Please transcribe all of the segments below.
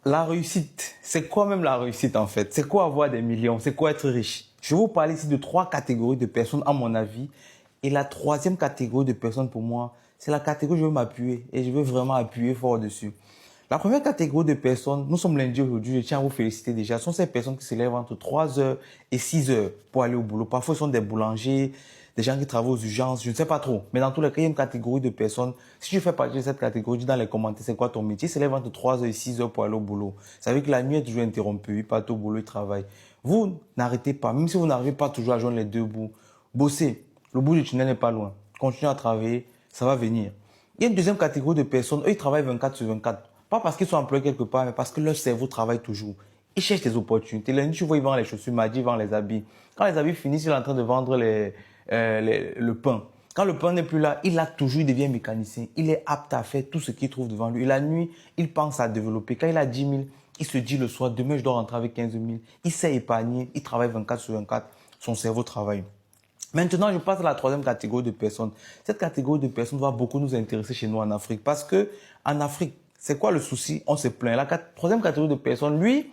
La réussite, c'est quoi même la réussite en fait? C'est quoi avoir des millions? C'est quoi être riche? Je vais vous parler ici de trois catégories de personnes à mon avis. Et la troisième catégorie de personnes pour moi, c'est la catégorie où je veux m'appuyer et je veux vraiment appuyer fort dessus. La première catégorie de personnes, nous sommes lundi aujourd'hui, je tiens à vous féliciter déjà, ce sont ces personnes qui se lèvent entre 3 heures et 6 heures pour aller au boulot. Parfois, ce sont des boulangers, des gens qui travaillent aux urgences, je ne sais pas trop. Mais dans tous les cas, il y a une catégorie de personnes. Si tu fais partie de cette catégorie, dis dans les commentaires, c'est quoi ton métier? Ils se lèvent entre 3 heures et 6 heures pour aller au boulot. Ça veut dire que la nuit est toujours interrompue, ils partent au boulot, ils travaillent. Vous n'arrêtez pas, même si vous n'arrivez pas toujours à joindre les deux bouts, bossez. Le bout du tunnel n'est pas loin. Continuez à travailler, ça va venir. Il y a une deuxième catégorie de personnes, eux, ils travaillent 24 sur 24. Pas parce qu'ils sont employés quelque part, mais parce que leur cerveau travaille toujours. Ils cherchent des opportunités. Lundi, tu vois, ils vendent les chaussures, mardi, ils vendent les habits. Quand les habits finissent, il est en train de vendre le pain. Quand le pain n'est plus là, il a toujours, il devient mécanicien. Il est apte à faire tout ce qu'il trouve devant lui. Et la nuit, il pense à développer. Quand il a 10 000, il se dit le soir, demain, je dois rentrer avec 15 000. Il sait épargner, il travaille 24 sur 24. Son cerveau travaille. Maintenant, je passe à la troisième catégorie de personnes. Cette catégorie de personnes va beaucoup nous intéresser chez nous en Afrique. Parce que en Afrique, c'est quoi le souci? On se plaint. La troisième catégorie de personnes, lui,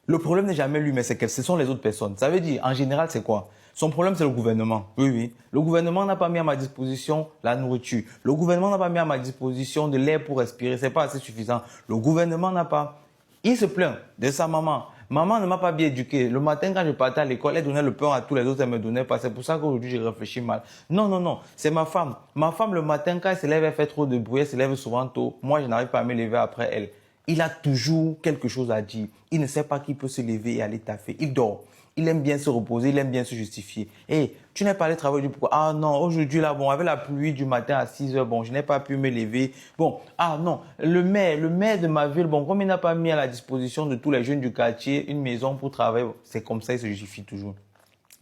le problème n'est jamais lui, mais c'est que ce sont les autres personnes. Ça veut dire, en général, c'est quoi? Son problème, c'est le gouvernement. Oui, oui. Le gouvernement n'a pas mis à ma disposition la nourriture. Le gouvernement n'a pas mis à ma disposition de l'air pour respirer. C'est pas assez suffisant. Le gouvernement n'a pas. Il se plaint de sa maman. Maman ne m'a pas bien éduqué. Le matin, quand je partais à l'école, elle donnait le pain à tous les autres, elle me donnait pas. C'est pour ça qu'aujourd'hui, je réfléchis mal. Non, non, non. C'est ma femme. Ma femme, le matin, quand elle se lève, elle fait trop de bruit, elle se lève souvent tôt. Moi, je n'arrive pas à me lever après elle. Il a toujours quelque chose à dire. Il ne sait pas qu'il peut se lever et aller taffer. Il dort. Il aime bien se reposer, il aime bien se justifier. Et tu n'es pas allé travailler du pourquoi? Ah non, aujourd'hui là, bon, avec la pluie du matin à 6 heures, bon, je n'ai pas pu me lever. Bon, ah non, le maire de ma ville, bon, comme il n'a pas mis à la disposition de tous les jeunes du quartier une maison pour travailler, c'est comme ça, il se justifie toujours.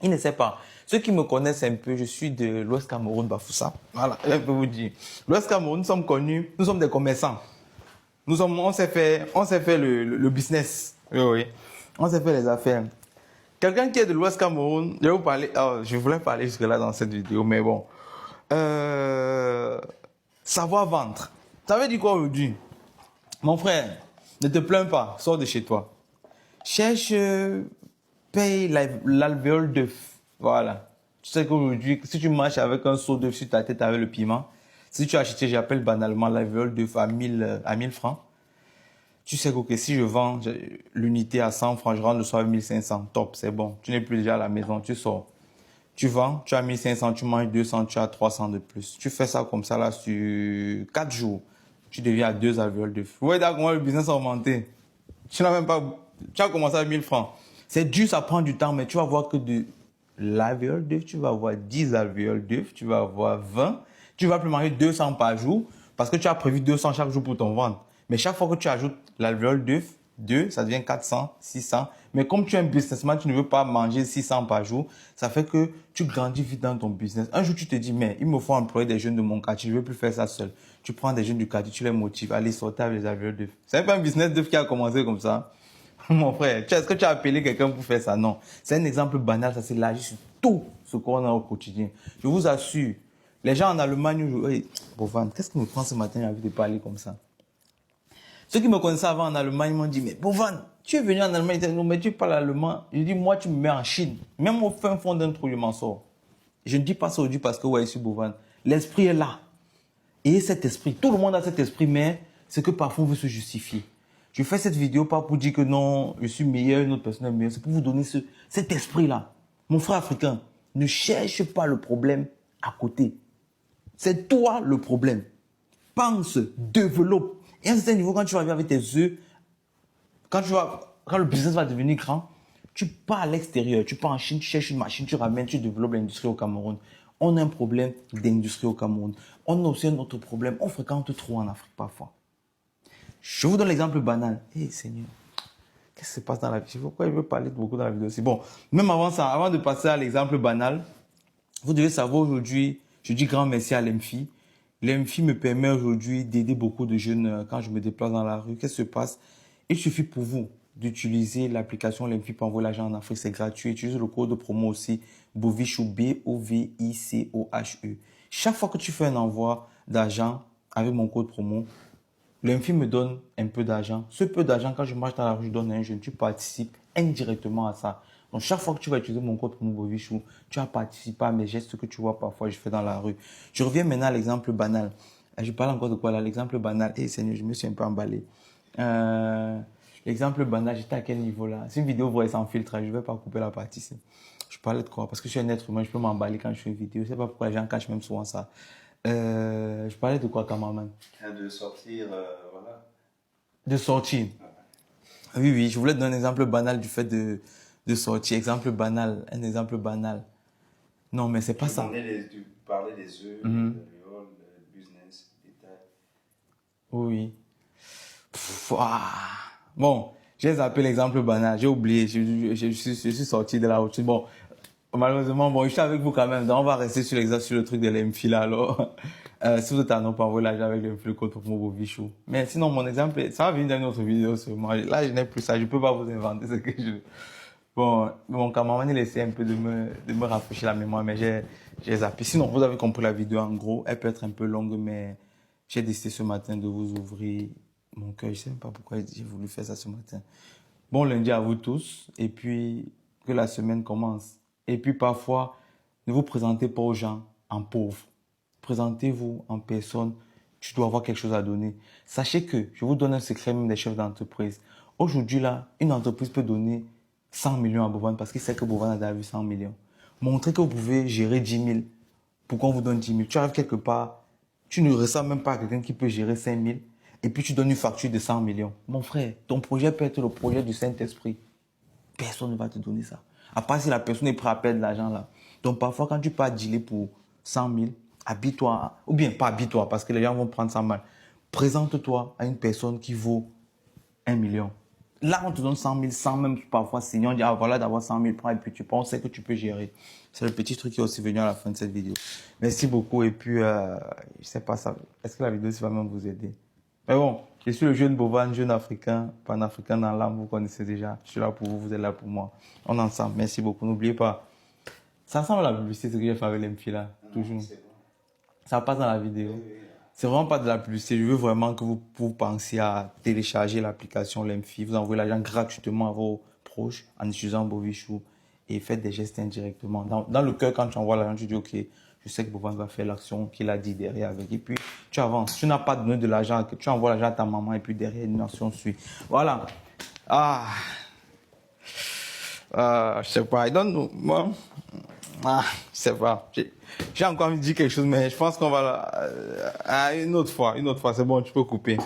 Il ne sait pas. Ceux qui me connaissent un peu, je suis de l'Ouest Cameroun, Bafoussa. Voilà, je peux vous dire. L'Ouest Cameroun, nous sommes connus, nous sommes des commerçants. On s'est fait le business. Oui, oui. On s'est fait les affaires. Quelqu'un qui est de l'Ouest Cameroun, je vais vous parler, je voulais parler jusque-là dans cette vidéo, mais bon. Savoir vendre. Ça veut dire quoi aujourd'hui? Mon frère, ne te plains pas, sors de chez toi. Cherche, paye l'alvéole d'œuf. Voilà. Tu sais qu'aujourd'hui, si tu marches avec un seau d'œuf sur ta tête avec le piment, si tu as acheté, j'appelle banalement l'alvéole d'œuf à 1000 francs. Tu sais que si je vends l'unité à 100 francs, je rentre le soir à 1500. Top, c'est bon. Tu n'es plus déjà à la maison, tu sors. Tu vends, tu as 1500, tu manges 200, tu as 300 de plus. Tu fais ça comme ça là sur 4 jours. Tu deviens à 2 alvéoles d'œuf. Vous voyez d'accord comment le business a augmenté. Tu n'as même pas, tu as commencé à 1000 francs. C'est dur, ça prend du temps, mais tu vas voir que de l'alvéole d'œuf, tu vas avoir 10 alvéoles d'œuf, tu vas avoir 20. Tu vas plus manger 200 par jour parce que tu as prévu 200 chaque jour pour ton ventre. Mais chaque fois que tu ajoutes l'alvéole d'œuf, 2, ça devient 400, 600. Mais comme tu es un businessman, tu ne veux pas manger 600 par jour, ça fait que tu grandis vite dans ton business. Un jour, tu te dis, mais il me faut employer des jeunes de mon quartier, je ne veux plus faire ça seul. Tu prends des jeunes du quartier, tu les motives, allez sortir avec les alvéoles d'œuf. C'est pas un business d'œuf qui a commencé comme ça. Mon frère, est-ce que tu as appelé quelqu'un pour faire ça? Non. C'est un exemple banal, ça s'élargit sur tout ce qu'on a au quotidien. Je vous assure, les gens en Allemagne, hey, Bovan, qu'est-ce qui me prend ce matin, j'ai envie de parler comme ça? Ceux qui me connaissaient avant en Allemagne m'ont dit, mais Bovan, tu es venu en Allemagne, ils disent, non, mais tu parles allemand. Je dis, moi, tu me mets en Chine. Même au fin fond d'un trou, je m'en sors. Je ne dis pas ça aujourd'hui parce que, ouais, je suis Bovan. L'esprit est là. Et cet esprit, tout le monde a cet esprit, mais c'est que parfois on veut se justifier. Je fais cette vidéo pas pour dire que non, je suis meilleur, une autre personne est meilleure. C'est pour vous donner cet esprit-là. Mon frère africain, ne cherche pas le problème à côté. C'est toi le problème. Pense, développe. Et à un certain niveau, quand tu vas arriver avec tes œufs, quand le business va devenir grand, tu pars à l'extérieur, tu pars en Chine, tu cherches une machine, tu ramènes, tu développes l'industrie au Cameroun. On a un problème d'industrie au Cameroun. On a aussi un autre problème. On fréquente trop en Afrique parfois. Je vous donne l'exemple banal. Hé Seigneur, qu'est-ce qui se passe dans la vie? Pourquoi il veut parler beaucoup dans la vidéo aussi? Bon, même avant ça, avant de passer à l'exemple banal, vous devez savoir aujourd'hui, je dis grand merci à l'EMFI. L'EMFI me permet aujourd'hui d'aider beaucoup de jeunes quand je me déplace dans la rue. Qu'est-ce qui se passe? Il suffit pour vous d'utiliser l'application l'EMFI pour envoyer l'argent en Afrique. C'est gratuit. Utilisez le code de promo aussi, BOVICHOU, BOVICOHE. Chaque fois que tu fais un envoi d'argent avec mon code promo, L'infime me donne un peu d'argent. Ce peu d'argent, quand je marche dans la rue, je donne à un jeune, tu participes indirectement à ça. Donc, chaque fois que tu vas utiliser mon code Mobovichou, tu vas participer à mes gestes que tu vois parfois, je fais dans la rue. Je reviens maintenant à l'exemple banal. Je parle encore de quoi là? L'exemple banal. Eh Seigneur, je me suis un peu emballé. L'exemple banal, j'étais à quel niveau là? C'est une vidéo vraie sans filtre, je ne vais pas couper la partie. Je parlais de quoi? Parce que je suis un être humain, je peux m'emballer quand je fais une vidéo. Je ne sais pas pourquoi les gens cachent même souvent ça. Je parlais de quoi, cameraman? De sortir, voilà. De sortir. Oui, oui, je voulais te donner un exemple banal du fait de sortir. Exemple banal, un exemple banal. Non, mais c'est pas ça. Tu parlais des œufs, Mhm. de viol, de business, détail. Oui. Bon, j'ai zappé l'exemple banal, j'ai oublié, je suis sorti de la routine. Bon, malheureusement, bon, je suis avec vous quand même, donc on va rester sur l'exemple, sur le truc de l'MFI là, alors. Si vous êtes à non pas envoyé là, avec l'MFI contre mon Vichou. Mais sinon, mon exemple, ça va venir dans une autre vidéo seulement. Là, je n'ai plus ça, je peux pas vous inventer ce que je... Bon, mon cameraman, il essaie un peu de me rafraîchir la mémoire, mais j'ai zappé. Sinon, vous avez compris la vidéo, en gros, elle peut être un peu longue, mais j'ai décidé ce matin de vous ouvrir mon cœur. Je sais même pas pourquoi j'ai voulu faire ça ce matin. Bon lundi à vous tous, et puis que la semaine commence. Et puis parfois, ne vous présentez pas aux gens en pauvre. Présentez-vous en personne, tu dois avoir quelque chose à donner. Sachez que, je vous donne un secret même des chefs d'entreprise. Aujourd'hui là, une entreprise peut donner 100 millions à Bovan parce qu'il sait que Bovan a déjà vu 100 millions. Montrez que vous pouvez gérer 10 000. Pourquoi on vous donne 10 000? Tu arrives quelque part, tu ne ressembles même pas à quelqu'un qui peut gérer 5 000 et puis tu donnes une facture de 100 millions. Mon frère, ton projet peut être le projet du Saint-Esprit. Personne ne va te donner ça. À part si la personne est prête à perdre de l'argent là. Donc parfois, quand tu pars dealer pour 100 000, habille-toi, ou bien pas habille-toi parce que les gens vont prendre ça mal. Présente-toi à une personne qui vaut 1 million. Là, on te donne 100 000, 100 même parfois signer. On dit, ah voilà, d'avoir 100 000, prends et puis tu prends, on sait que tu peux gérer. C'est le petit truc qui est aussi venu à la fin de cette vidéo. Merci beaucoup et puis, je sais pas ça. Est-ce que la vidéo ça va même vous aider? Mais bon, je suis le jeune Bovan, jeune africain, panafricain dans l'âme, vous connaissez déjà. Je suis là pour vous, vous êtes là pour moi. On est ensemble, merci beaucoup. N'oubliez pas, ça ressemble à la publicité, ce que j'ai fait avec les là, toujours. Ça passe dans la vidéo. C'est vraiment pas de la publicité. Je veux vraiment que vous pensiez à télécharger l'application Lemfi. Vous envoyez l'argent gratuitement à vos proches en utilisant Bovichou et faites des gestes indirectement. Dans le cœur, quand tu envoies l'argent, tu dis, OK, je sais que Bovan va faire l'action qu'il a dit derrière avec. Et puis, tu avances. Tu n'as pas donné de l'argent, tu envoies l'argent à ta maman et puis derrière, une action suit. Voilà. Ah. Je sais pas. I don't know. Moi, je sais pas. J'ai encore envie de dire quelque chose, mais je pense qu'on va une autre fois, c'est bon, tu peux couper.